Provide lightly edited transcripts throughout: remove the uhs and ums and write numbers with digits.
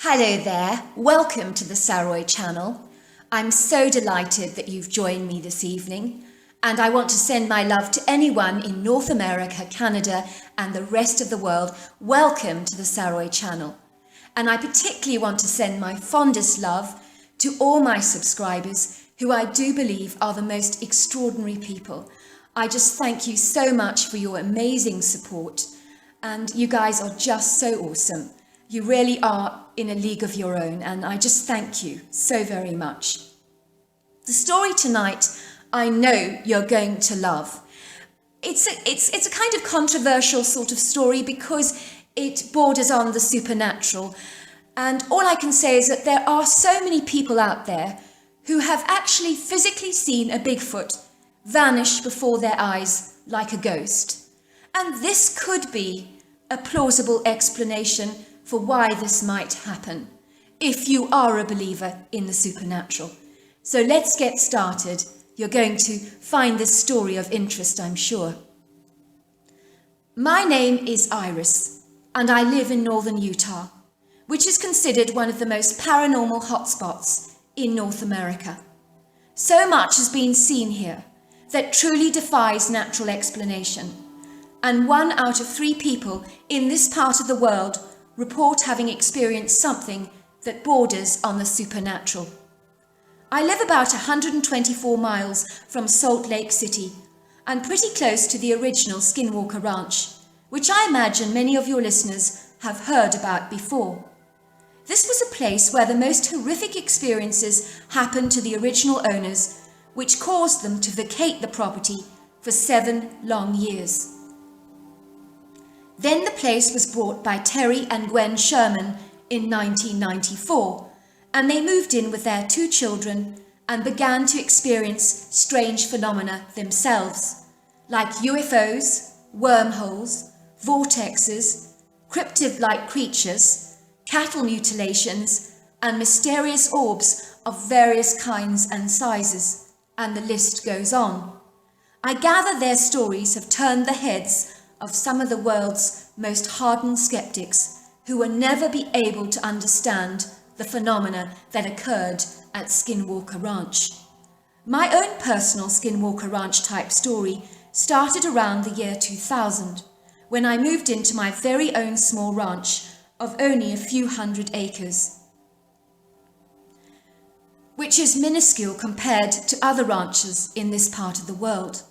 Hello there, welcome to the Saroy channel. I'm so delighted that you've joined me this evening, and I want to send my love to anyone in North America, Canada and the rest of the world. Welcome to the Saroy channel. And I particularly want to send my fondest love to all my subscribers who I do believe are the most extraordinary people. I just thank you so much for your amazing support, and you guys are just so awesome. You really are in a league of your own, and I just thank you so very much. The story tonight, I know you're going to love. It's a kind of controversial sort of story because it borders on the supernatural. And all I can say is that there are so many people out there who have actually physically seen a Bigfoot vanish before their eyes like a ghost. And this could be a plausible explanation for why this might happen, if you are a believer in the supernatural. So let's get started. You're going to find this story of interest, I'm sure. My name is Iris, and I live in northern Utah, which is considered one of the most paranormal hotspots in North America. So much has been seen here that truly defies natural explanation, and 1 out of 3 people in this part of the world report having experienced something that borders on the supernatural. I live about 124 miles from Salt Lake City and pretty close to the original Skinwalker Ranch, which I imagine many of your listeners have heard about before. This was a place where the most horrific experiences happened to the original owners, which caused them to vacate the property for 7 long years. Then the place was bought by Terry and Gwen Sherman in 1994, and they moved in with their 2 children and began to experience strange phenomena themselves, like UFOs, wormholes, vortexes, cryptid-like creatures, cattle mutilations, and mysterious orbs of various kinds and sizes, and the list goes on. I gather their stories have turned the heads of some of the world's most hardened skeptics who will never be able to understand the phenomena that occurred at Skinwalker Ranch. My own personal Skinwalker Ranch type story started around the year 2000, when I moved into my very own small ranch of only a few hundred acres, which is minuscule compared to other ranches in this part of the world.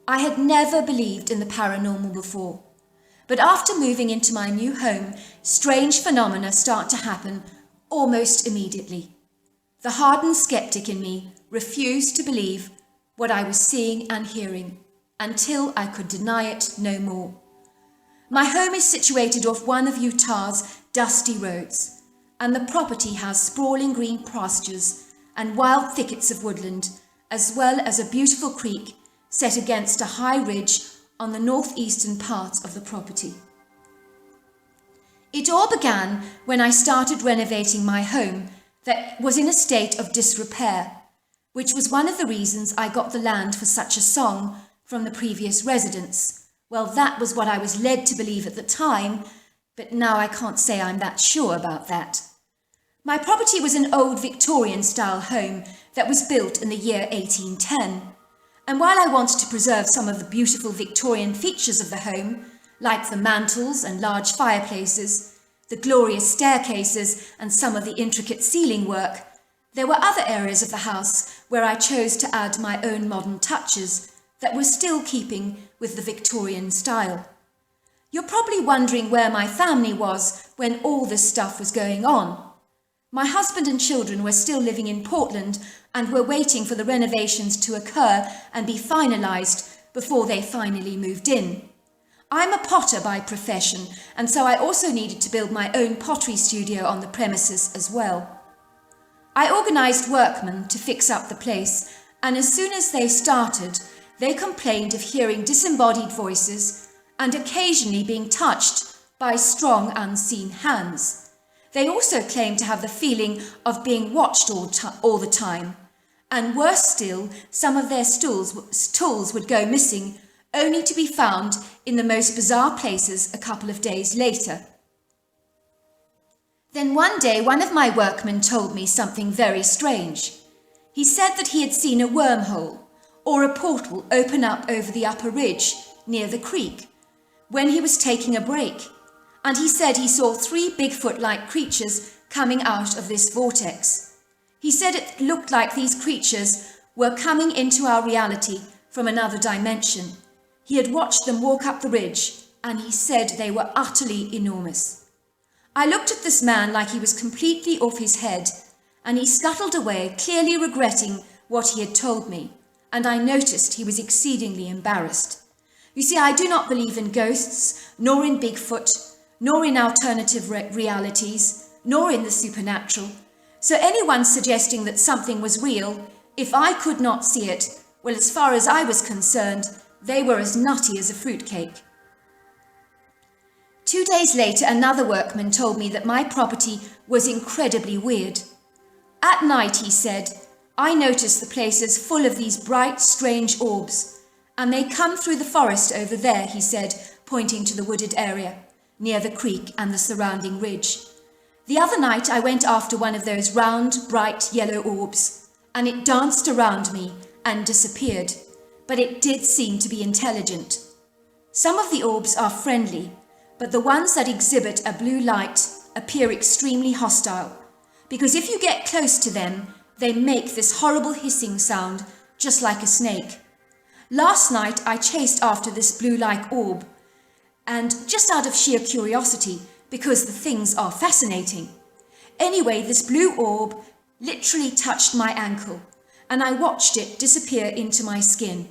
I had never believed in the paranormal before, but after moving into my new home, strange phenomena start to happen almost immediately. The hardened skeptic in me refused to believe what I was seeing and hearing until I could deny it no more. My home is situated off one of Utah's dusty roads, and the property has sprawling green pastures and wild thickets of woodland, as well as a beautiful creek set against a high ridge on the northeastern part of the property. It all began when I started renovating my home that was in a state of disrepair, which was one of the reasons I got the land for such a song from the previous residents. Well, that was what I was led to believe at the time, but now I can't say I'm that sure about that. My property was an old Victorian-style home that was built in the year 1810. And while I wanted to preserve some of the beautiful Victorian features of the home, like the mantels and large fireplaces, the glorious staircases and some of the intricate ceiling work, there were other areas of the house where I chose to add my own modern touches that were still keeping with the Victorian style. You're probably wondering where my family was when all this stuff was going on. My husband and children were still living in Portland and were waiting for the renovations to occur and be finalised before they finally moved in. I'm a potter by profession, and so I also needed to build my own pottery studio on the premises as well. I organised workmen to fix up the place, and as soon as they started, they complained of hearing disembodied voices and occasionally being touched by strong unseen hands. They also claimed to have the feeling of being watched all the time. And worse still, some of their tools would go missing, only to be found in the most bizarre places a couple of days later. Then one day one of my workmen told me something very strange. He said that he had seen a wormhole or a portal open up over the upper ridge near the creek when he was taking a break, and he said he saw 3 Bigfoot-like creatures coming out of this vortex. He said it looked like these creatures were coming into our reality from another dimension. He had watched them walk up the ridge, and he said they were utterly enormous. I looked at this man like he was completely off his head, and he scuttled away, clearly regretting what he had told me, and I noticed he was exceedingly embarrassed. You see, I do not believe in ghosts, nor in Bigfoot, nor in alternative realities, nor in the supernatural. So anyone suggesting that something was real, if I could not see it, well, as far as I was concerned, they were as nutty as a fruitcake. 2 days later, another workman told me that my property was incredibly weird. At night, he said, I noticed the place is full of these bright, strange orbs, and they come through the forest over there, he said, pointing to the wooded area near the creek and the surrounding ridge. The other night I went after one of those round, bright yellow orbs, and it danced around me and disappeared, but it did seem to be intelligent. Some of the orbs are friendly, but the ones that exhibit a blue light appear extremely hostile, because if you get close to them, they make this horrible hissing sound, just like a snake. Last night I chased after this blue-like orb, and just out of sheer curiosity, because the things are fascinating. Anyway, this blue orb literally touched my ankle, and I watched it disappear into my skin.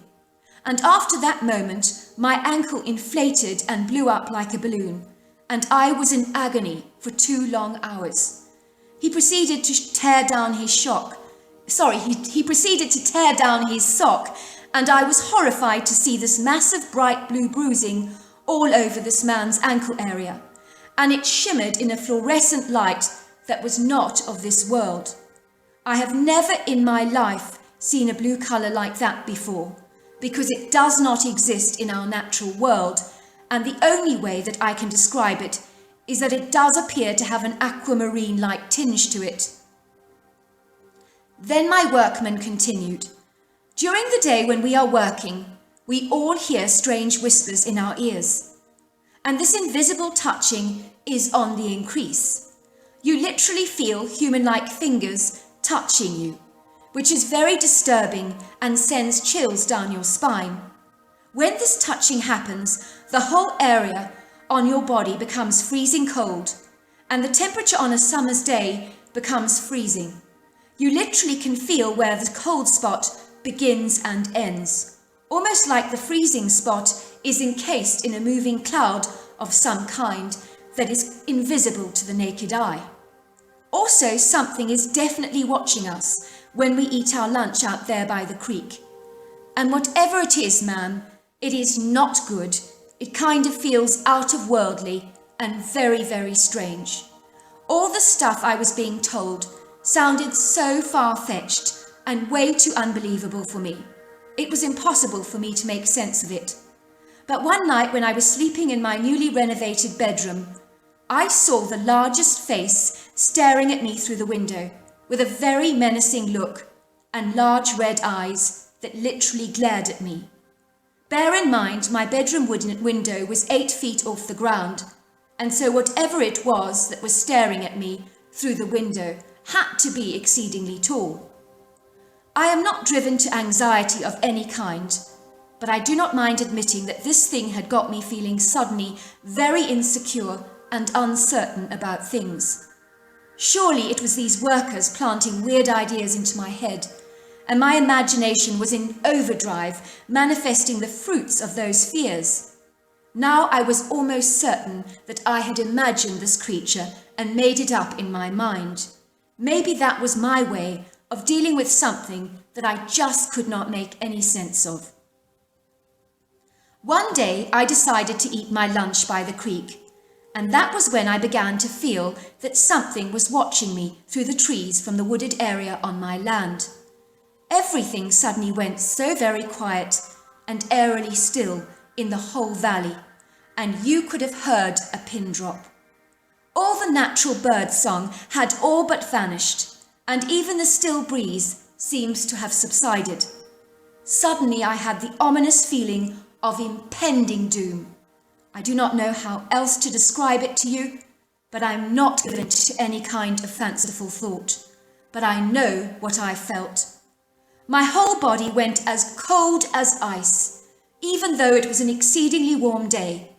And after that moment, my ankle inflated and blew up like a balloon, and I was in agony for 2 long hours. He proceeded to tear down his sock, and I was horrified to see this massive bright blue bruising all over this man's ankle area, and it shimmered in a fluorescent light that was not of this world. I have never in my life seen a blue colour like that before, because it does not exist in our natural world, and the only way that I can describe it is that it does appear to have an aquamarine-like tinge to it. Then my workman continued, During the day when we are working, we all hear strange whispers in our ears, and this invisible touching is on the increase. You literally feel human-like fingers touching you, which is very disturbing and sends chills down your spine. When this touching happens, the whole area on your body becomes freezing cold, and the temperature on a summer's day becomes freezing. You literally can feel where the cold spot begins and ends, almost like the freezing spot is encased in a moving cloud of some kind that is invisible to the naked eye. Also, something is definitely watching us when we eat our lunch out there by the creek. And whatever it is, ma'am, it is not good. It kind of feels out of worldly and very, very strange. All the stuff I was being told sounded so far-fetched and way too unbelievable for me. It was impossible for me to make sense of it. But one night when I was sleeping in my newly renovated bedroom, I saw the largest face staring at me through the window with a very menacing look and large red eyes that literally glared at me. Bear in mind, my bedroom window was 8 feet off the ground, and so whatever it was that was staring at me through the window had to be exceedingly tall. I am not driven to anxiety of any kind, but I do not mind admitting that this thing had got me feeling suddenly very insecure and uncertain about things. Surely it was these workers planting weird ideas into my head, and my imagination was in overdrive, manifesting the fruits of those fears. Now I was almost certain that I had imagined this creature and made it up in my mind. Maybe that was my way of dealing with something that I just could not make any sense of. One day I decided to eat my lunch by the creek, and that was when I began to feel that something was watching me through the trees from the wooded area on my land. Everything suddenly went so very quiet and airily still in the whole valley, and you could have heard a pin drop. All the natural bird song had all but vanished, and even the still breeze seems to have subsided. Suddenly I had the ominous feeling of impending doom. I do not know how else to describe it to you, but I'm not given to any kind of fanciful thought. But I know what I felt. My whole body went as cold as ice, even though it was an exceedingly warm day,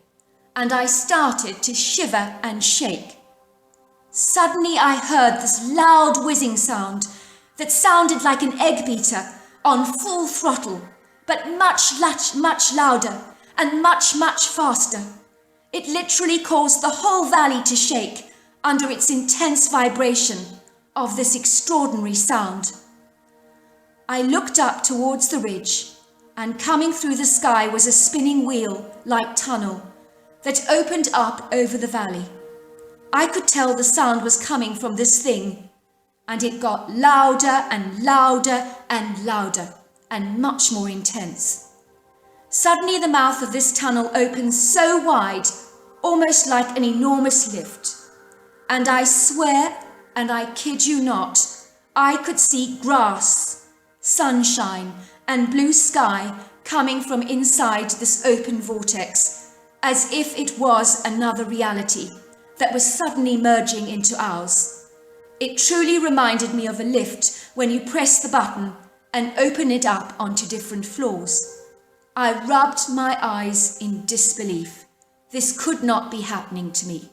and I started to shiver and shake. Suddenly I heard this loud whizzing sound that sounded like an egg beater on full throttle, but much louder and much faster. It literally caused the whole valley to shake under its intense vibration of this extraordinary sound. I looked up towards the ridge, and coming through the sky was a spinning wheel-like tunnel that opened up over the valley. I could tell the sound was coming from this thing, and it got louder and louder and louder and much more intense. Suddenly the mouth of this tunnel opened so wide, almost like an enormous lift, and I swear, and I kid you not, I could see grass, sunshine, and blue sky coming from inside this open vortex, as if it was another reality that was suddenly merging into ours. It truly reminded me of a lift when you press the button and open it up onto different floors. I rubbed my eyes in disbelief. This could not be happening to me.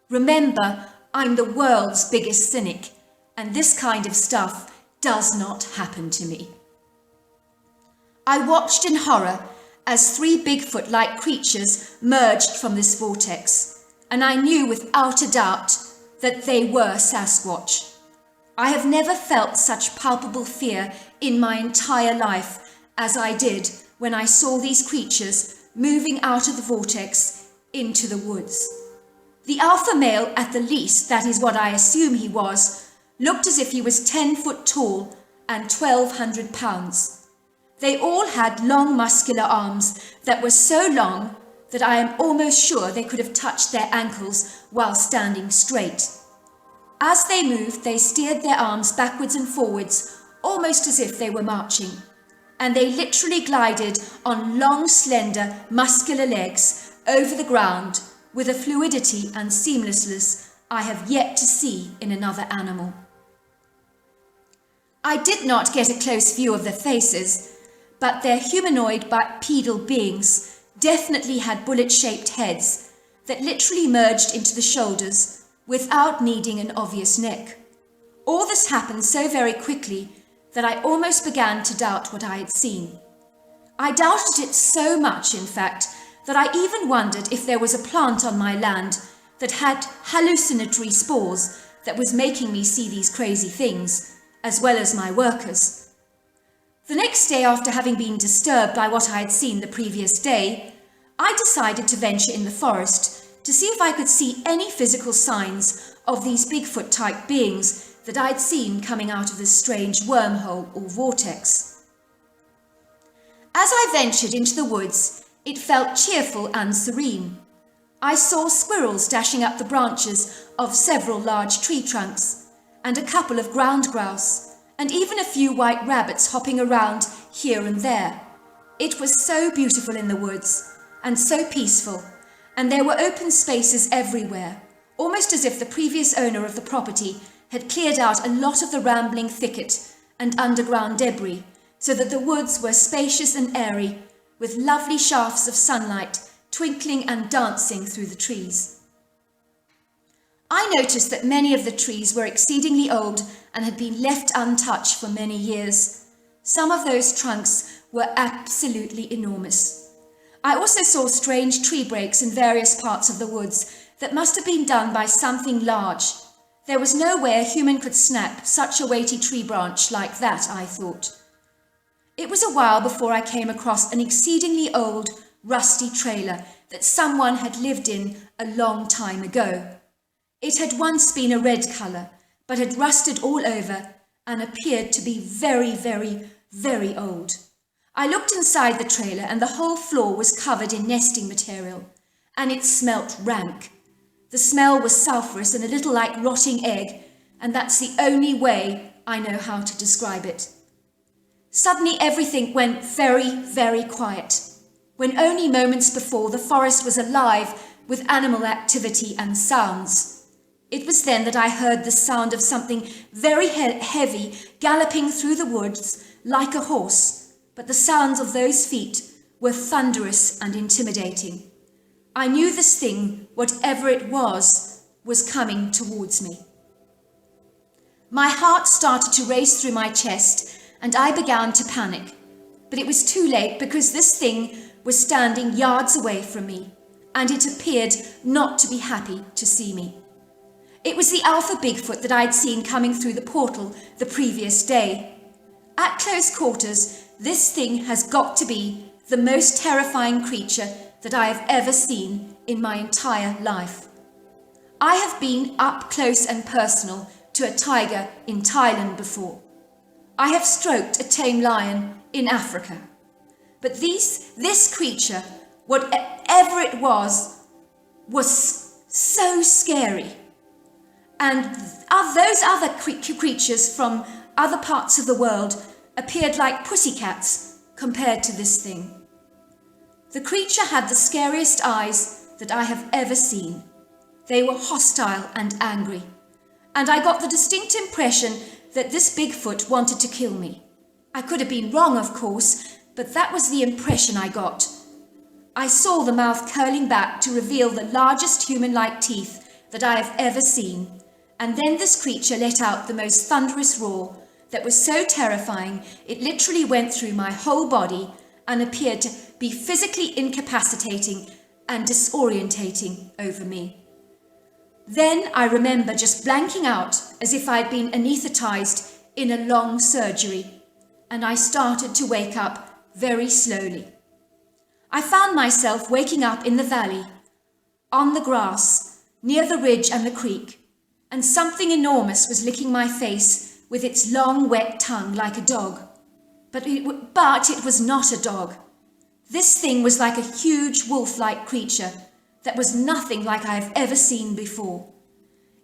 Remember, I'm the world's biggest cynic, and this kind of stuff does not happen to me. I watched in horror as 3 Bigfoot-like creatures merged from this vortex, and I knew without a doubt that they were Sasquatch. I have never felt such palpable fear in my entire life as I did when I saw these creatures moving out of the vortex into the woods. The alpha male, at the least, that is what I assume he was, looked as if he was 10 foot tall and 1,200 pounds. They all had long muscular arms that were so long that I am almost sure they could have touched their ankles while standing straight. As they moved, they steered their arms backwards and forwards, almost as if they were marching, and they literally glided on long, slender, muscular legs over the ground with a fluidity and seamlessness I have yet to see in another animal. I did not get a close view of their faces, but their humanoid bipedal beings definitely had bullet-shaped heads that literally merged into the shoulders without needing an obvious neck. All this happened so very quickly that I almost began to doubt what I had seen. I doubted it so much, in fact, that I even wondered if there was a plant on my land that had hallucinatory spores that was making me see these crazy things, as well as my workers. The next day, after having been disturbed by what I had seen the previous day, I decided to venture in the forest to see if I could see any physical signs of these Bigfoot-type beings that I'd seen coming out of this strange wormhole or vortex. As I ventured into the woods, it felt cheerful and serene. I saw squirrels dashing up the branches of several large tree trunks, and a couple of ground grouse, and even a few white rabbits hopping around here and there. It was so beautiful in the woods, and so peaceful, and there were open spaces everywhere, almost as if the previous owner of the property had cleared out a lot of the rambling thicket and underground debris, so that the woods were spacious and airy, with lovely shafts of sunlight twinkling and dancing through the trees. I noticed that many of the trees were exceedingly old and had been left untouched for many years. Some of those trunks were absolutely enormous. I also saw strange tree breaks in various parts of the woods that must have been done by something large. There was no way a human could snap such a weighty tree branch like that, I thought. It was a while before I came across an exceedingly old, rusty trailer that someone had lived in a long time ago. It had once been a red colour, but had rusted all over and appeared to be very, very, very old. I looked inside the trailer and the whole floor was covered in nesting material, and it smelt rank. The smell was sulphurous and a little like rotting egg, and that's the only way I know how to describe it. Suddenly everything went very, very quiet, when only moments before the forest was alive with animal activity and sounds. It was then that I heard the sound of something very heavy galloping through the woods like a horse, but the sounds of those feet were thunderous and intimidating. I knew this thing, whatever it was coming towards me. My heart started to race through my chest and I began to panic. But it was too late because this thing was standing yards away from me and it appeared not to be happy to see me. It was the alpha Bigfoot that I'd seen coming through the portal the previous day. At close quarters, this thing has got to be the most terrifying creature that I have ever seen in my entire life. I have been up close and personal to a tiger in Thailand before. I have stroked a tame lion in Africa. But this creature, whatever it was so scary. And those other creatures from other parts of the world appeared like pussycats compared to this thing. The creature had the scariest eyes that I have ever seen. They were hostile and angry, and I got the distinct impression that this Bigfoot wanted to kill me. I could have been wrong, of course, but that was the impression I got. I saw the mouth curling back to reveal the largest human-like teeth that I have ever seen, and then this creature let out the most thunderous roar that was so terrifying it literally went through my whole body and appeared to be physically incapacitating and disorientating over me. Then I remember just blanking out as if I'd been anaesthetized in a long surgery, and I started to wake up very slowly. I found myself waking up in the valley, on the grass, near the ridge and the creek, and something enormous was licking my face with its long wet tongue like a dog. But it was not a dog. This thing was like a huge wolf-like creature that was nothing like I have ever seen before.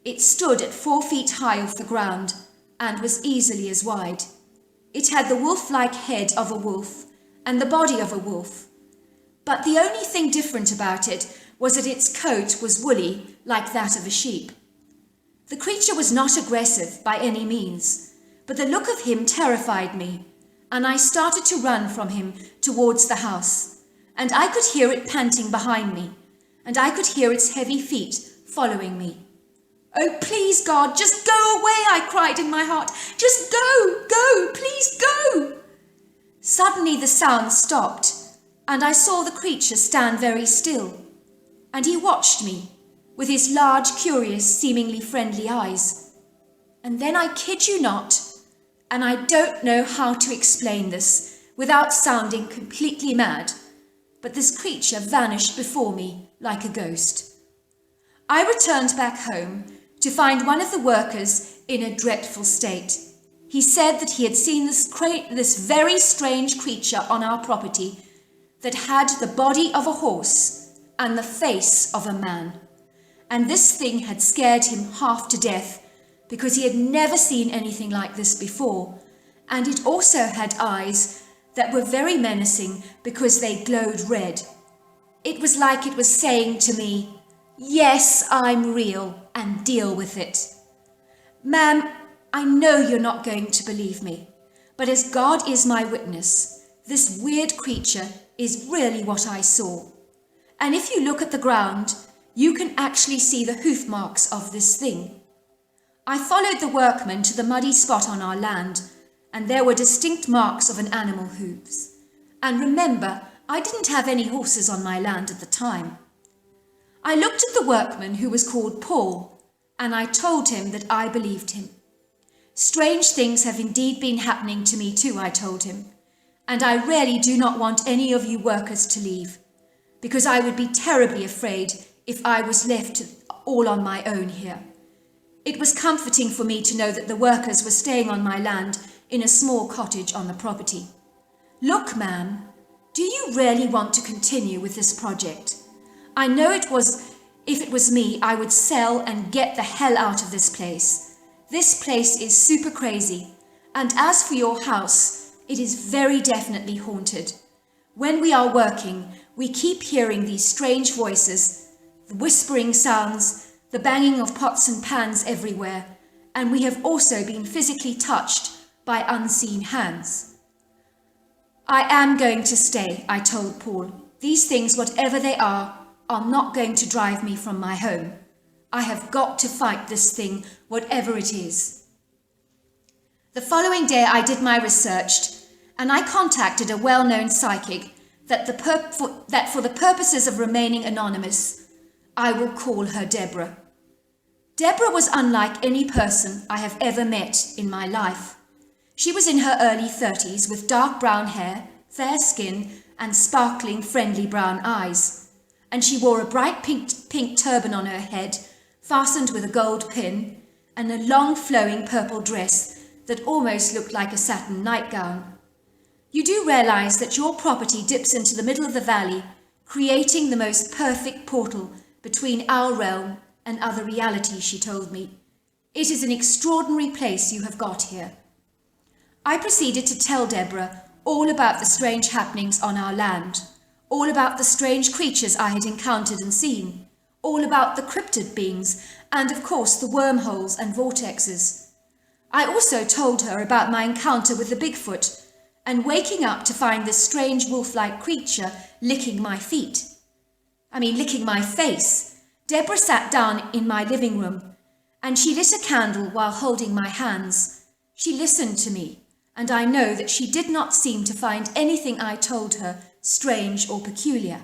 It stood at 4 feet high off the ground and was easily as wide. It had the wolf-like head of a wolf and the body of a wolf. But the only thing different about it was that its coat was woolly like that of a sheep. The creature was not aggressive by any means, but the look of him terrified me, and I started to run from him towards the house, and I could hear it panting behind me, and I could hear its heavy feet following me. "Oh, please, God, just go away," I cried in my heart. "Just go, please go." Suddenly the sound stopped, and I saw the creature stand very still, and he watched me with his large, curious, seemingly friendly eyes. And then I kid you not, and I don't know how to explain this without sounding completely mad, but this creature vanished before me like a ghost. I returned back home to find one of the workers in a dreadful state. He said that he had seen this very strange creature on our property that had the body of a horse and the face of a man. And this thing had scared him half to death because he had never seen anything like this before. And it also had eyes that were very menacing because they glowed red. It was like it was saying to me, "Yes, I'm real, and deal with it." Ma'am, I know you're not going to believe me, but as God is my witness, this weird creature is really what I saw. And if you look at the ground, you can actually see the hoof marks of this thing. I followed the workmen to the muddy spot on our land, and there were distinct marks of an animal hooves. And remember, I didn't have any horses on my land at the time. I looked at the workman, who was called Paul, and I told him that I believed him. "Strange things have indeed been happening to me too," I told him, "and I really do not want any of you workers to leave, because I would be terribly afraid if I was left all on my own here." It was comforting for me to know that the workers were staying on my land in a small cottage on the property. "Look, ma'am, do you really want to continue with this project? I know it was If it was me, I would sell and get the hell out of this place. This place is super crazy. And as for your house, it is very definitely haunted. When we are working, we keep hearing these strange voices, the whispering sounds, the banging of pots and pans everywhere, and we have also been physically touched by unseen hands. I am going to stay, I told Paul. These things, whatever they are not going to drive me from my home. I have got to fight this thing, whatever it is. The following day I did my research, and I contacted a well-known psychic that for the purposes of remaining anonymous, I will call her Deborah. Deborah was unlike any person I have ever met in my life. She was in her early 30s with dark brown hair, fair skin, and sparkling, friendly brown eyes. And she wore a bright pink turban on her head, fastened with a gold pin, and a long flowing purple dress that almost looked like a satin nightgown. You do realize that your property dips into the middle of the valley, creating the most perfect portal between our realm and other reality, she told me. It is an extraordinary place you have got here. I proceeded to tell Deborah all about the strange happenings on our land, all about the strange creatures I had encountered and seen, all about the cryptid beings, and of course the wormholes and vortexes. I also told her about my encounter with the Bigfoot, and waking up to find this strange wolf-like creature licking my face. Deborah sat down in my living room, and she lit a candle while holding my hands. She listened to me, and I know that she did not seem to find anything I told her strange or peculiar.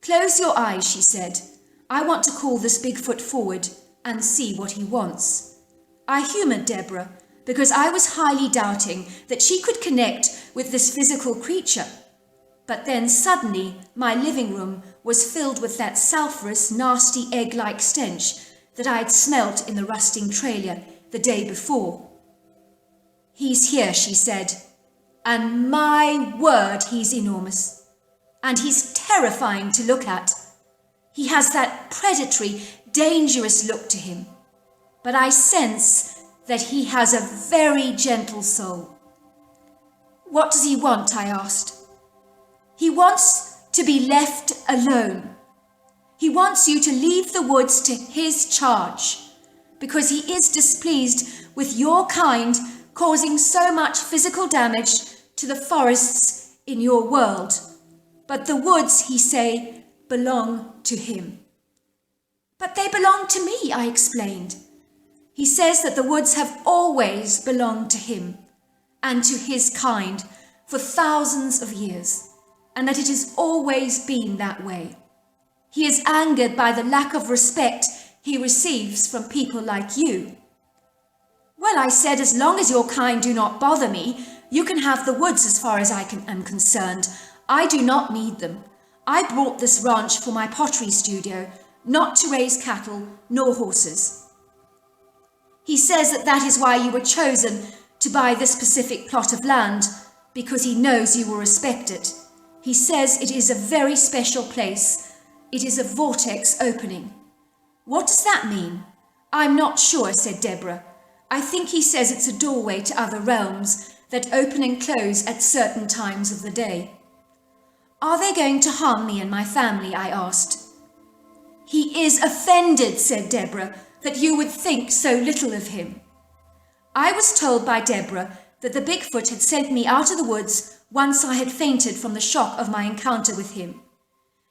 Close your eyes, she said. I want to call this Bigfoot forward and see what he wants. I humoured Deborah because I was highly doubting that she could connect with this physical creature. But then suddenly my living room was filled with that sulphurous, nasty egg-like stench that I had smelt in the rusting trailer the day before. He's here, she said, and my word, he's enormous. And he's terrifying to look at. He has that predatory, dangerous look to him. But I sense that he has a very gentle soul. What does he want? I asked. He wants to be left alone. He wants you to leave the woods to his charge, because he is displeased with your kind causing so much physical damage to the forests in your world. But the woods, he say, belong to him. But they belong to me, I explained. He says that the woods have always belonged to him and to his kind for thousands of years, and that it has always been that way. He is angered by the lack of respect he receives from people like you. Well, I said, as long as your kind do not bother me, you can have the woods as far as I am concerned. I do not need them. I bought this ranch for my pottery studio, not to raise cattle nor horses. He says that is why you were chosen to buy this specific plot of land, because he knows you will respect it. He says it is a very special place. It is a vortex opening. What does that mean? I'm not sure, said Deborah. I think he says it's a doorway to other realms that open and close at certain times of the day. Are they going to harm me and my family? I asked. He is offended, said Deborah, that you would think so little of him. I was told by Deborah that the Bigfoot had sent me out of the woods once I had fainted from the shock of my encounter with him.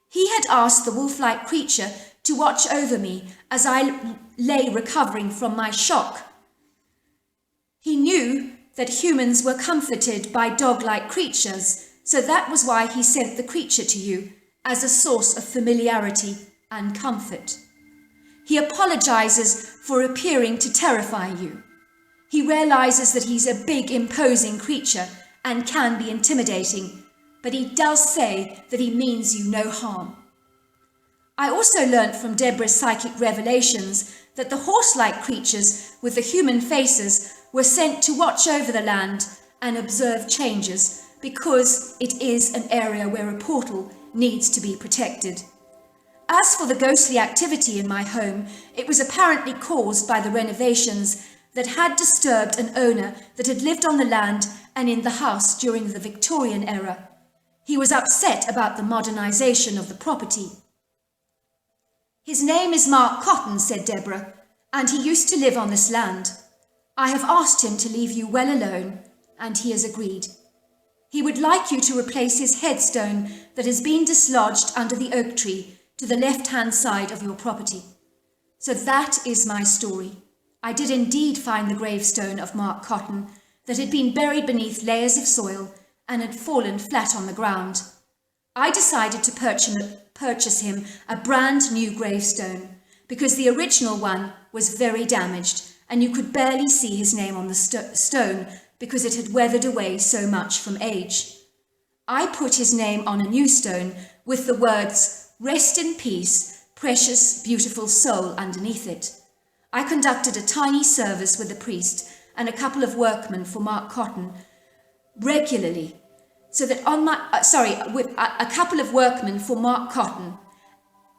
He had asked the wolf-like creature to watch over me as I lay recovering from my shock. He knew that humans were comforted by dog-like creatures, so that was why he sent the creature to you as a source of familiarity and comfort. He apologizes for appearing to terrify you. He realizes that he's a big, imposing creature and can be intimidating, but he does say that he means you no harm. I also learnt from Deborah's psychic revelations that the horse-like creatures with the human faces were sent to watch over the land and observe changes, because it is an area where a portal needs to be protected. As for the ghostly activity in my home, it was apparently caused by the renovations that had disturbed an owner that had lived on the land and in the house during the Victorian era. He was upset about the modernisation of the property. "His name is Mark Cotton," said Deborah, "and he used to live on this land. I have asked him to leave you well alone, and he has agreed. He would like you to replace his headstone that has been dislodged under the oak tree to the left-hand side of your property. So that is my story. I did indeed find the gravestone of Mark Cotton that had been buried beneath layers of soil and had fallen flat on the ground. I decided to purchase him a brand new gravestone because the original one was very damaged and you could barely see his name on the stone because it had weathered away so much from age. I put his name on a new stone with the words, 'Rest in peace, precious, beautiful soul' underneath it. I conducted a tiny service with the priest and a couple of workmen for Mark Cotton regularly, so that with a couple of workmen for Mark Cotton.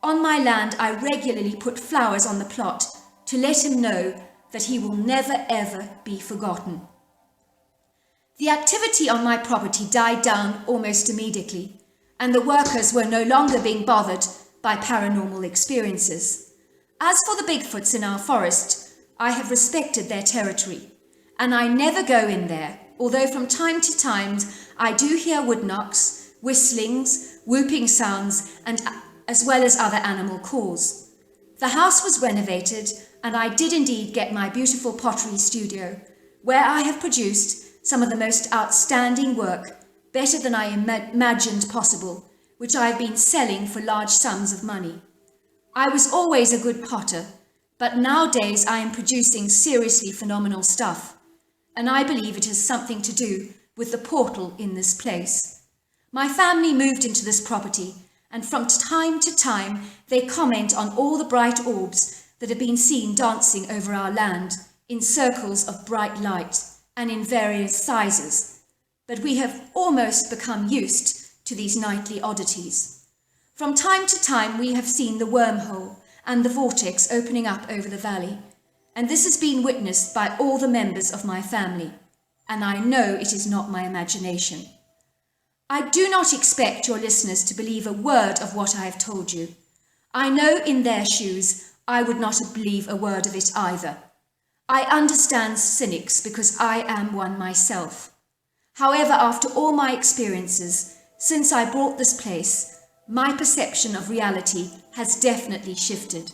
On my land, I regularly put flowers on the plot to let him know that he will never ever be forgotten. The activity on my property died down almost immediately, and the workers were no longer being bothered by paranormal experiences. As for the Bigfoots in our forest, I have respected their territory, and I never go in there, although from time to time I do hear wood knocks, whistlings, whooping sounds, and as well as other animal calls. The house was renovated, and I did indeed get my beautiful pottery studio, where I have produced some of the most outstanding work, better than I imagined possible, which I have been selling for large sums of money. I was always a good potter, but nowadays I am producing seriously phenomenal stuff, and I believe it has something to do with the portal in this place. My family moved into this property, and from time to time they comment on all the bright orbs that have been seen dancing over our land in circles of bright light and in various sizes, but we have almost become used to these nightly oddities. From time to time we have seen the wormhole and the vortex opening up over the valley, and this has been witnessed by all the members of my family, and I know it is not my imagination. I do not expect your listeners to believe a word of what I have told you. I know in their shoes I would not believe a word of it either. I understand cynics because I am one myself. However, after all my experiences, since I bought this place, my perception of reality has definitely shifted.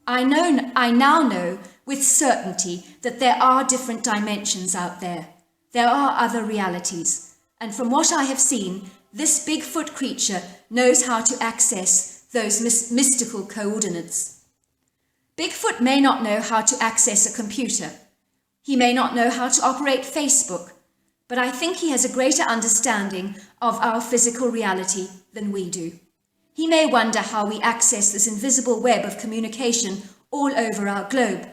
I now know with certainty that there are different dimensions out there. There are other realities. And from what I have seen, this Bigfoot creature knows how to access those mystical coordinates. Bigfoot may not know how to access a computer. He may not know how to operate Facebook, but I think he has a greater understanding of our physical reality than we do. He may wonder how we access this invisible web of communication all over our globe,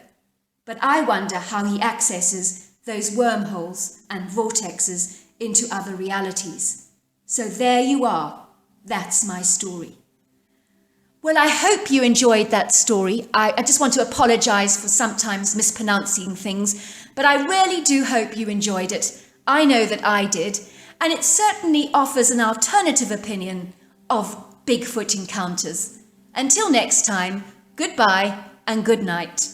but I wonder how he accesses those wormholes and vortexes into other realities. So there you are. That's my story. Well, I hope you enjoyed that story. I just want to apologise for sometimes mispronouncing things, but I really do hope you enjoyed it. I know that I did, and it certainly offers an alternative opinion of Bigfoot encounters. Until next time, goodbye and good night.